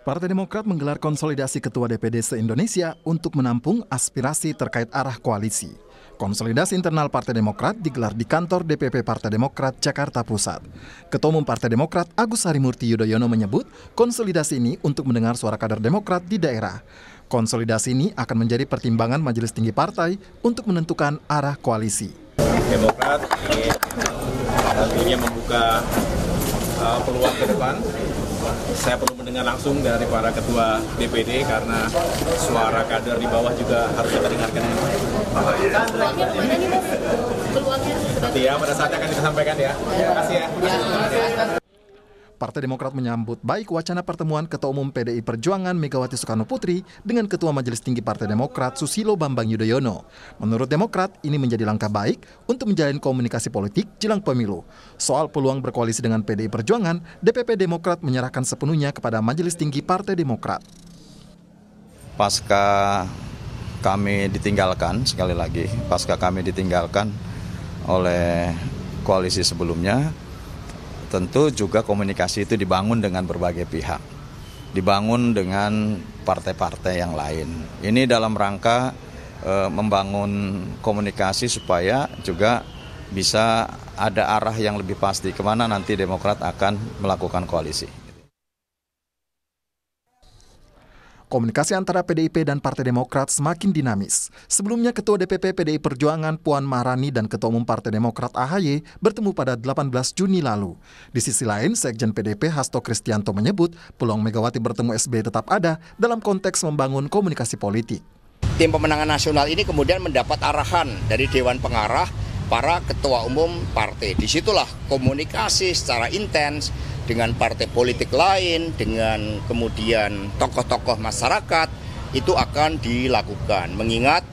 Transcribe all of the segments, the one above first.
Partai Demokrat menggelar konsolidasi Ketua DPD se-Indonesia untuk menampung aspirasi terkait arah koalisi. Konsolidasi internal Partai Demokrat digelar di kantor DPP Partai Demokrat Jakarta Pusat. Ketua Umum Partai Demokrat Agus Harimurti Yudhoyono menyebut konsolidasi ini untuk mendengar suara kader Demokrat di daerah. Konsolidasi ini akan menjadi pertimbangan Majelis Tinggi Partai untuk menentukan arah koalisi. Demokrat ingin tentunya membuka peluang ke depan. Saya perlu mendengar langsung dari para ketua DPD karena suara kader di bawah juga harus kita dengarkan. Nanti ya pada saatnya akan kita sampaikan ya. Terima kasih ya. Partai Demokrat menyambut baik wacana pertemuan Ketua Umum PDI Perjuangan Megawati Soekarno Putri dengan Ketua Majelis Tinggi Partai Demokrat Susilo Bambang Yudhoyono. Menurut Demokrat, ini menjadi langkah baik untuk menjalin komunikasi politik jelang pemilu. Soal peluang berkoalisi dengan PDI Perjuangan, DPP Demokrat menyerahkan sepenuhnya kepada Majelis Tinggi Partai Demokrat. Pasca kami ditinggalkan, sekali lagi, pasca kami ditinggalkan oleh koalisi sebelumnya, tentu juga komunikasi itu dibangun dengan berbagai pihak, dibangun dengan partai-partai yang lain. Ini dalam rangka membangun komunikasi supaya juga bisa ada arah yang lebih pasti kemana nanti Demokrat akan melakukan koalisi. Komunikasi antara PDIP dan Partai Demokrat semakin dinamis. Sebelumnya Ketua DPP PDI Perjuangan Puan Maharani dan Ketua Umum Partai Demokrat AHY bertemu pada 18 Juni lalu. Di sisi lain, Sekjen PDIP Hasto Kristianto menyebut peluang Megawati bertemu SBY tetap ada dalam konteks membangun komunikasi politik. Tim pemenangan nasional ini kemudian mendapat arahan dari Dewan Pengarah para ketua umum partai. Disitulah komunikasi secara intens dengan partai politik lain, dengan kemudian tokoh-tokoh masyarakat, itu akan dilakukan. Mengingat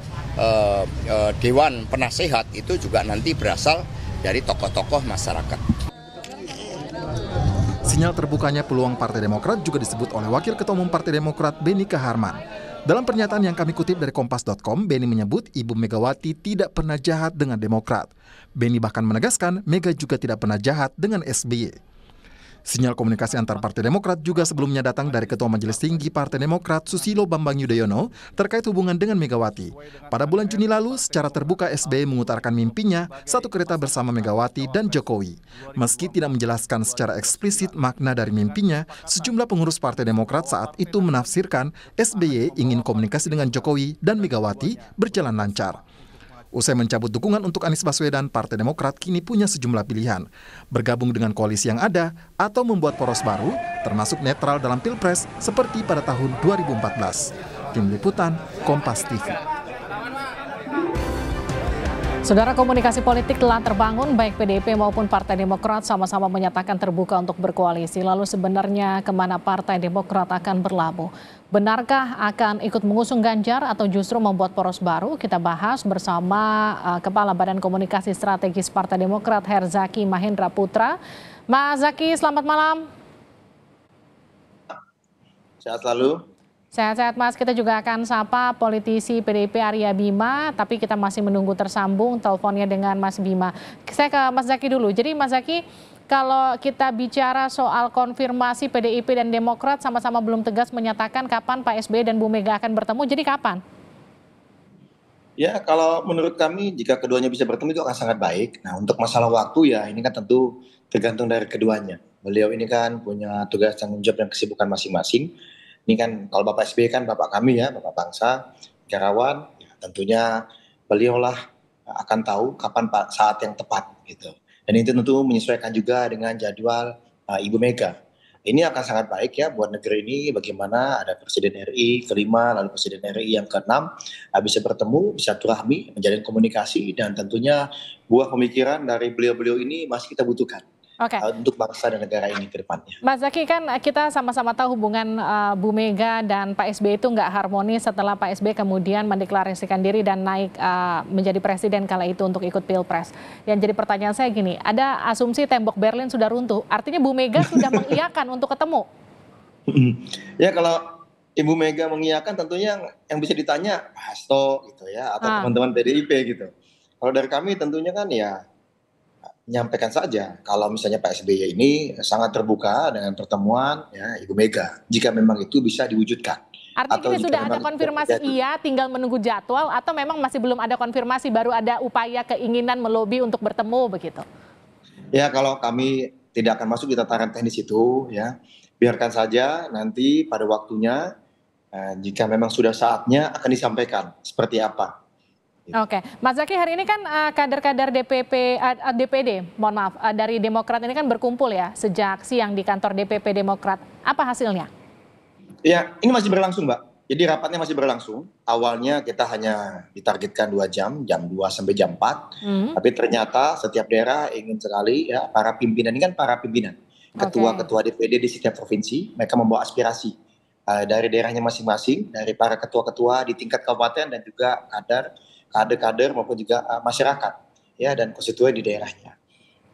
Dewan Penasehat itu juga nanti berasal dari tokoh-tokoh masyarakat. Sinyal terbukanya peluang Partai Demokrat juga disebut oleh Wakil Ketua Umum Partai Demokrat Beni Kaharman. Dalam pernyataan yang kami kutip dari Kompas.com, Beni menyebut Ibu Megawati tidak pernah jahat dengan Demokrat. Beni bahkan menegaskan Mega juga tidak pernah jahat dengan SBY. Sinyal komunikasi antar Partai Demokrat juga sebelumnya datang dari Ketua Majelis Tinggi Partai Demokrat Susilo Bambang Yudhoyono terkait hubungan dengan Megawati. Pada bulan Juni lalu, secara terbuka SBY mengutarakan mimpinya satu kereta bersama Megawati dan Jokowi. Meski tidak menjelaskan secara eksplisit makna dari mimpinya, sejumlah pengurus Partai Demokrat saat itu menafsirkan SBY ingin komunikasi dengan Jokowi dan Megawati berjalan lancar. Usai mencabut dukungan untuk Anies Baswedan, Partai Demokrat kini punya sejumlah pilihan. Bergabung dengan koalisi yang ada atau membuat poros baru, termasuk netral dalam Pilpres seperti pada tahun 2014. Tim Liputan, Kompas TV. Saudara, komunikasi politik telah terbangun, baik PDIP maupun Partai Demokrat sama-sama menyatakan terbuka untuk berkoalisi. Lalu sebenarnya kemana Partai Demokrat akan berlabuh? Benarkah akan ikut mengusung Ganjar atau justru membuat poros baru? Kita bahas bersama Kepala Badan Komunikasi Strategis Partai Demokrat Herzaki Mahendra Putra. Mas Zaki, selamat malam. Sehat selalu. Sehat-sehat Mas, kita juga akan sapa politisi PDIP Arya Bima, tapi kita masih menunggu tersambung teleponnya dengan Mas Bima. Saya ke Mas Zaki dulu. Jadi Mas Zaki, kalau kita bicara soal konfirmasi PDIP dan Demokrat sama-sama belum tegas menyatakan kapan Pak SBY dan Bu Mega akan bertemu, jadi kapan? Ya, kalau menurut kami jika keduanya bisa bertemu itu akan sangat baik. Nah, untuk masalah waktu ya ini kan tentu tergantung dari keduanya. Beliau ini kan punya tugas tanggung jawab dan kesibukan masing-masing. Ini kan kalau Bapak SBY kan Bapak kami ya, Bapak bangsa, negarawan, ya, tentunya beliaulah akan tahu kapan saat yang tepat gitu. Dan itu tentu menyesuaikan juga dengan jadwal Ibu Mega. Ini akan sangat baik ya buat negeri ini, bagaimana ada Presiden RI kelima, lalu Presiden RI yang keenam bisa bertemu, bisa silaturahmi, menjalin komunikasi, dan tentunya buah pemikiran dari beliau-beliau ini masih kita butuhkan. Untuk bangsa dan negara ini ke depannya. Mas Zaki, kan kita sama-sama tahu hubungan Bu Mega dan Pak SBY itu nggak harmonis setelah Pak SBY kemudian mendeklarasikan diri dan naik menjadi presiden kala itu untuk ikut Pilpres. Yang jadi pertanyaan saya gini, ada asumsi tembok Berlin sudah runtuh, artinya Bu Mega sudah mengiyakan untuk ketemu? Ya, kalau Ibu Mega mengiyakan tentunya yang bisa ditanya Pak Hasto gitu ya, atau teman-teman PDIP gitu. Kalau dari kami tentunya kan ya menyampaikan saja kalau misalnya Pak SBY ini sangat terbuka dengan pertemuan ya Ibu Mega jika memang itu bisa diwujudkan. Artinya Atau gini, jika sudah ada memang itu konfirmasi terjadi. iya, tinggal menunggu jadwal atau memang masih belum ada konfirmasi, baru ada upaya keinginan melobi untuk bertemu begitu? Ya kalau kami tidak akan masuk di tataran teknis itu ya, biarkan saja nanti pada waktunya jika memang sudah saatnya akan disampaikan seperti apa. Oke, Mas Zaky, hari ini kan kader-kader DPD, mohon maaf, dari Demokrat ini kan berkumpul ya sejak siang di kantor DPP Demokrat. Apa hasilnya? Ya, ini masih berlangsung, Mbak. Jadi rapatnya masih berlangsung. Awalnya kita hanya ditargetkan 2 jam 2 sampai jam 4. Tapi ternyata setiap daerah ingin sekali ya para pimpinan ini kan para pimpinan. Ketua-ketua DPD di setiap provinsi, mereka membawa aspirasi dari daerahnya masing-masing, dari para ketua-ketua di tingkat kabupaten dan juga kader-kader maupun juga masyarakat ya dan konstituen di daerahnya.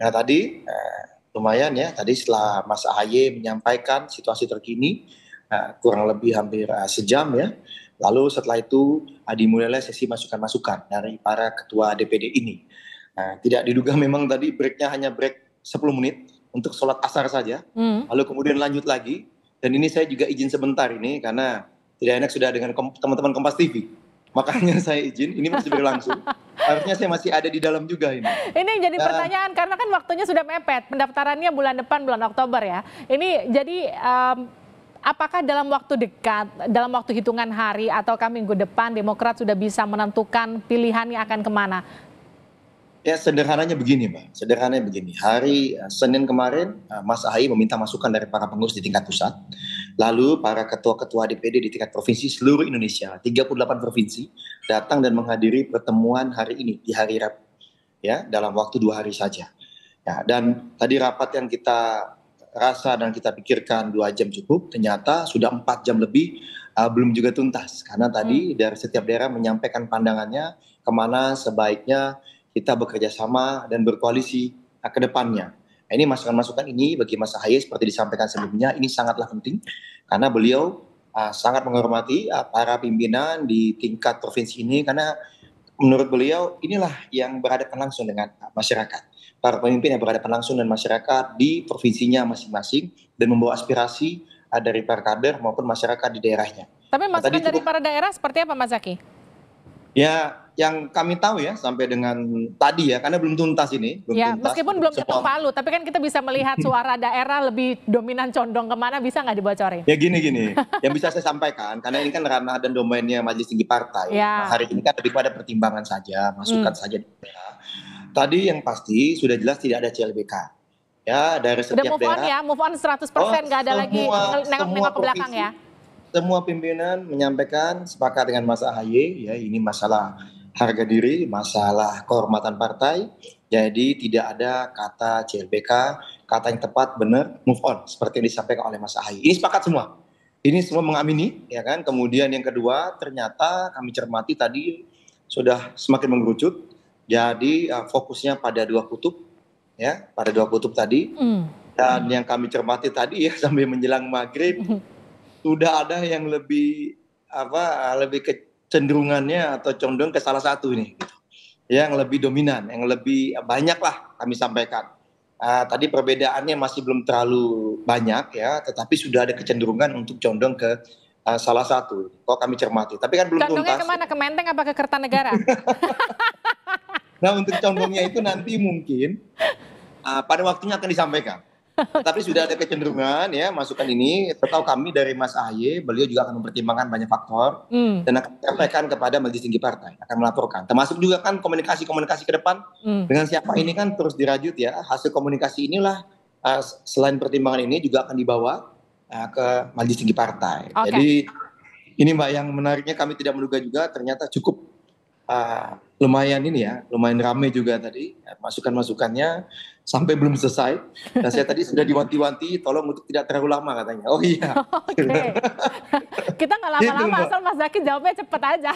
Nah tadi lumayan ya, tadi setelah Mas AHY menyampaikan situasi terkini kurang lebih hampir sejam ya. Lalu setelah itu dimulailah sesi masukan-masukan dari para ketua DPD ini. Tidak diduga memang tadi breaknya hanya break 10 menit untuk sholat asar saja. Lalu kemudian lanjut lagi. Dan ini saya juga izin sebentar ini karena tidak enak sudah dengan teman-teman Kompas TV. Makanya saya izin, ini masih berlangsung. Harusnya saya masih ada di dalam juga ini. Ini yang jadi pertanyaan karena kan waktunya sudah mepet. Pendaftarannya bulan depan, bulan Oktober ya. Ini jadi apakah dalam waktu dekat, dalam waktu hitungan hari ataukah minggu depan Demokrat sudah bisa menentukan pilihannya akan kemana? Ya sederhananya begini Mbak, sederhananya begini. Hari Senin kemarin Mas AHY meminta masukan dari para pengurus di tingkat pusat. Lalu para ketua-ketua DPD di tingkat provinsi seluruh Indonesia, 38 provinsi, datang dan menghadiri pertemuan hari ini, di hari Rabu. Ya, dalam waktu 2 hari saja. Ya, dan tadi rapat yang kita rasa dan kita pikirkan 2 jam cukup, ternyata sudah 4 jam lebih belum juga tuntas. Karena tadi dari setiap daerah menyampaikan pandangannya kemana sebaiknya kita bekerja sama dan berkoalisi ke depannya. Nah, ini masukan-masukan ini bagi Mas AHY seperti disampaikan sebelumnya, ini sangatlah penting karena beliau sangat menghormati para pimpinan di tingkat provinsi ini karena menurut beliau inilah yang berhadapan langsung dengan masyarakat. Para pemimpin yang berhadapan langsung dengan masyarakat di provinsinya masing-masing dan membawa aspirasi dari para kader maupun masyarakat di daerahnya. Tapi masukan dari para daerah seperti apa Mas Zaky? Ya, yang kami tahu ya sampai dengan tadi ya, karena belum tuntas ini. Ya, meskipun belum ketok palu, tapi kan kita bisa melihat suara daerah lebih dominan condong kemana, bisa nggak dibocorin? Ya gini, yang bisa saya sampaikan, karena ini kan ranah dan domainnya Majelis Tinggi Partai. Ya. Nah, hari ini kan lebih pada pertimbangan saja, masukan saja. Tadi yang pasti sudah jelas tidak ada CLBK. Ya, dari setiap move on daerah. Ya, move on 100%, nggak ada lagi nengok-nengok ke belakang ya. Semua pimpinan menyampaikan sepakat dengan Mas AHY, ya ini masalah harga diri, masalah kehormatan partai, jadi tidak ada kata CLBK, kata yang tepat benar move on seperti yang disampaikan oleh Mas AHY. Ini sepakat semua, ini semua mengamini, ya kan. Kemudian yang kedua, ternyata kami cermati tadi sudah semakin mengerucut, jadi fokusnya pada 2 kutub, ya pada 2 kutub tadi, dan yang kami cermati tadi ya sampai menjelang maghrib. Sudah ada yang lebih kecenderungannya atau condong ke salah satu ini gitu. Yang lebih dominan, yang lebih banyak lah kami sampaikan. Tadi perbedaannya masih belum terlalu banyak ya, tetapi sudah ada kecenderungan untuk condong ke salah satu. Kok kami cermati, tapi kan belum condongnya tuntas. Kemana? Ke Menteng apa ke Kertanegara? Nah untuk condongnya itu nanti mungkin pada waktunya akan disampaikan. Tapi sudah ada kecenderungan ya masukan ini. Setahu kami dari Mas AHY, beliau juga akan mempertimbangkan banyak faktor dan akan menyampaikan kepada Majelis Tinggi Partai, akan melaporkan. Termasuk juga kan komunikasi ke depan dengan siapa ini kan terus dirajut ya. Hasil komunikasi inilah selain pertimbangan ini juga akan dibawa ke Majelis Tinggi Partai. Okay. Jadi ini Mbak yang menariknya kami tidak menduga juga ternyata cukup lumayan ini ya, lumayan ramai juga tadi masukan-masukannya. Sampai belum selesai, dan saya tadi sudah diwanti-wanti tolong untuk tidak terlalu lama katanya. Oh iya. Oke. Kita nggak lama-lama, asal Mas Zaky jawabnya cepet aja.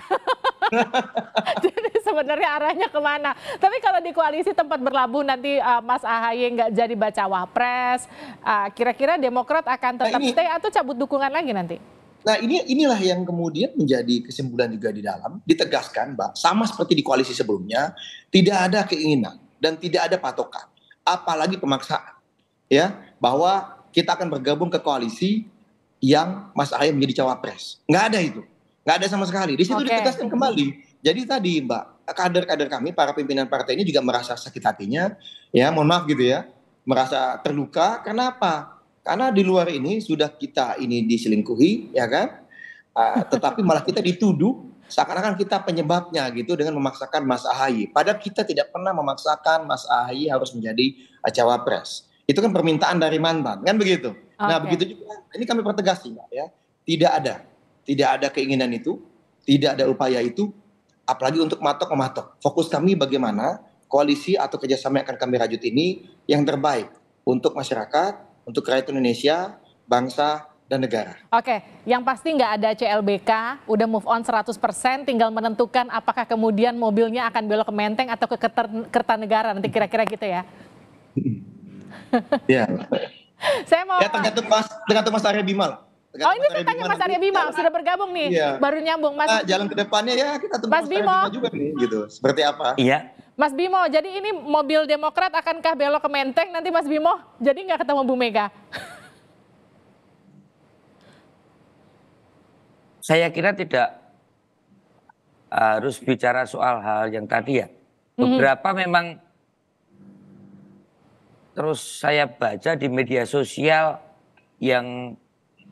Jadi sebenarnya arahnya kemana? Tapi kalau di koalisi tempat berlabuh nanti Mas AHY nggak jadi baca wapres, kira-kira Demokrat akan tetap stay atau cabut dukungan lagi nanti? Nah inilah yang kemudian menjadi kesimpulan juga di dalam, ditegaskan Mbak, sama seperti di koalisi sebelumnya, tidak ada keinginan dan tidak ada patokan. apalagi pemaksaan, ya, bahwa kita akan bergabung ke koalisi yang Mas Ahaye menjadi cawapres. Nggak ada itu, nggak ada sama sekali. Di situ ditegaskan kembali. Jadi tadi Mbak, kader-kader kami, para pimpinan partai ini juga merasa sakit hatinya, ya, mohon maaf gitu ya, merasa terluka. Kenapa? Karena di luar ini sudah kita ini diselingkuhi, ya kan? Tetapi malah kita dituduh seakan-akan kita penyebabnya gitu dengan memaksakan Mas Ahaye. Padahal kita tidak pernah memaksakan Mas Ahaye harus menjadi cawapres. Itu kan permintaan dari mantan, kan begitu. Nah begitu juga, ini kami pertegas Mbak ya, tidak ada keinginan itu, tidak ada upaya itu, apalagi untuk mematok. Fokus kami bagaimana koalisi atau kerjasama yang akan kami rajut ini yang terbaik untuk masyarakat, untuk rakyat Indonesia, bangsa, dan negara. Oke, yang pasti nggak ada CLBK, udah move on 100%, tinggal menentukan apakah kemudian mobilnya akan belok ke Menteng atau ke Kertanegara, nanti kira-kira gitu ya. Ya. Saya mau... Ya tergantung Mas Arya Bima lah. Oh ini saya tanya Mas Arya Bima, sudah bergabung nih, baru nyambung. Mas, jalan ke depannya ya kita tunggu Mas Bimo juga nih, gitu. Seperti apa? Iya. Mas Bimo, jadi ini mobil Demokrat akankah belok ke Menteng nanti Mas Bimo? Jadi nggak ketemu Bu Mega? Saya kira tidak harus bicara soal hal yang tadi ya. Beberapa memang terus saya baca di media sosial yang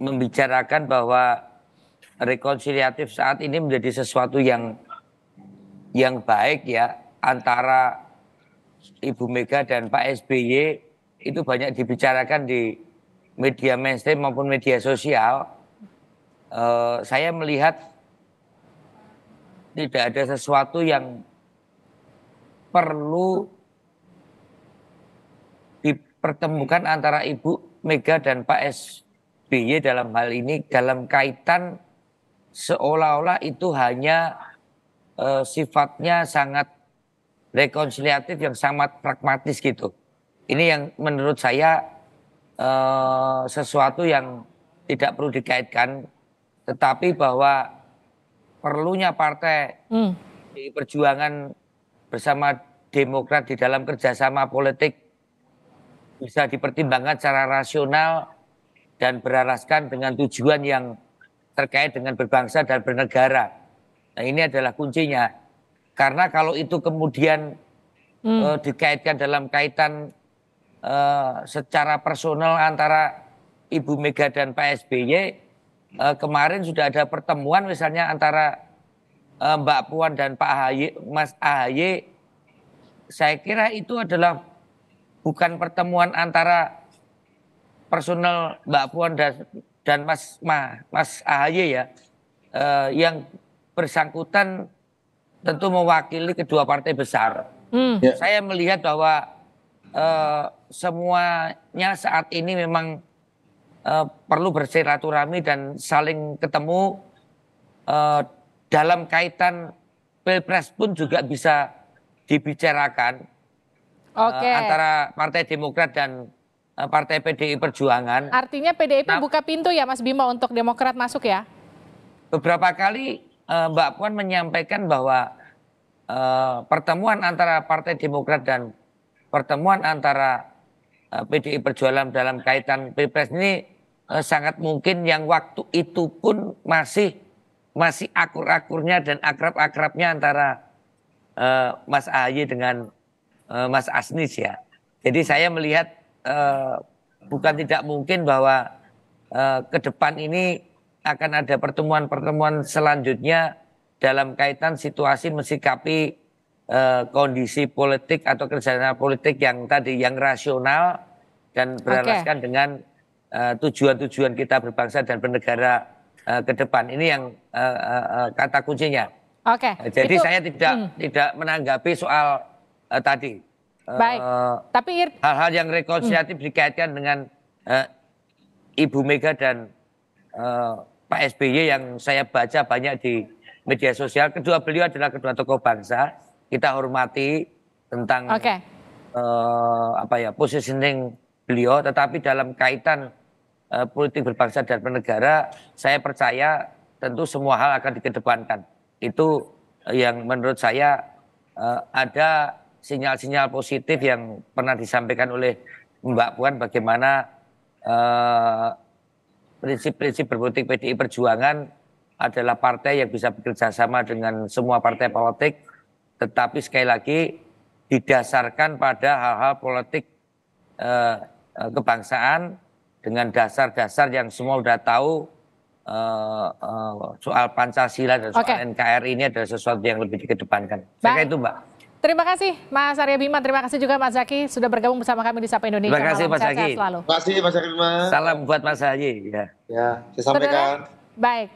membicarakan bahwa rekonsiliatif saat ini menjadi sesuatu yang baik ya antara Ibu Mega dan Pak SBY, itu banyak dibicarakan di media mainstream maupun media sosial. Saya melihat tidak ada sesuatu yang perlu dipertemukan antara Ibu Mega dan Pak SBY dalam hal ini, dalam kaitan seolah-olah itu hanya sifatnya sangat rekonsiliatif yang sangat pragmatis gitu. Ini yang menurut saya sesuatu yang tidak perlu dikaitkan, tetapi bahwa perlunya partai di Perjuangan bersama Demokrat di dalam kerjasama politik bisa dipertimbangkan secara rasional dan beralaskan dengan tujuan yang terkait dengan berbangsa dan bernegara. Nah ini adalah kuncinya. Karena kalau itu kemudian dikaitkan dalam kaitan secara personal antara Ibu Mega dan Pak SBY, kemarin sudah ada pertemuan misalnya antara Mbak Puan dan Pak Ahaye, Mas Ahaye, saya kira itu adalah bukan pertemuan antara personal Mbak Puan dan Mas Ahaye ya, yang bersangkutan tentu mewakili kedua partai besar. Saya melihat bahwa semuanya saat ini memang perlu bersilaturahmi dan saling ketemu. Dalam kaitan Pilpres pun juga bisa dibicarakan antara Partai Demokrat dan Partai PDI Perjuangan. Artinya PDIP buka pintu ya Mas Bimo untuk Demokrat masuk ya? Beberapa kali Mbak Puan menyampaikan bahwa pertemuan antara Partai Demokrat dan pertemuan antara PDI Perjuangan dalam kaitan Pilpres ini sangat mungkin yang waktu itu pun masih akur-akurnya dan akrab-akrabnya antara Mas Ahaye dengan Mas Asnis ya. Jadi saya melihat bukan tidak mungkin bahwa ke depan ini akan ada pertemuan-pertemuan selanjutnya dalam kaitan situasi mensikapi kondisi politik atau kerjasama politik yang tadi yang rasional dan beralaskan dengan tujuan-tujuan kita berbangsa dan bernegara ke depan. Ini yang kata kuncinya. Jadi saya tidak menanggapi soal tadi. Baik. Tapi hal-hal yang rekonsiliatif dikaitkan dengan Ibu Mega dan Pak SBY yang saya baca banyak di media sosial. Kedua beliau adalah kedua tokoh bangsa. Kita hormati tentang positioning beliau, tetapi dalam kaitan politik berbangsa dan bernegara, saya percaya tentu semua hal akan dikedepankan. Itu yang menurut saya ada sinyal-sinyal positif yang pernah disampaikan oleh Mbak Puan bagaimana prinsip-prinsip berpolitik PDI Perjuangan adalah partai yang bisa bekerja sama dengan semua partai politik, tetapi sekali lagi didasarkan pada hal-hal politik kebangsaan dengan dasar-dasar yang semua sudah tahu. Soal Pancasila dan soal NKRI ini adalah sesuatu yang lebih dikedepankan. Saya kira itu, Mbak. Terima kasih Mas Arya Bima, terima kasih juga Mas Zaky sudah bergabung bersama kami di Sapa Indonesia. Terima kasih Mas Zaky. Terima kasih Mas Arya Bima. Salam buat Mas Zaky. Ya, saya sampaikan. Baik.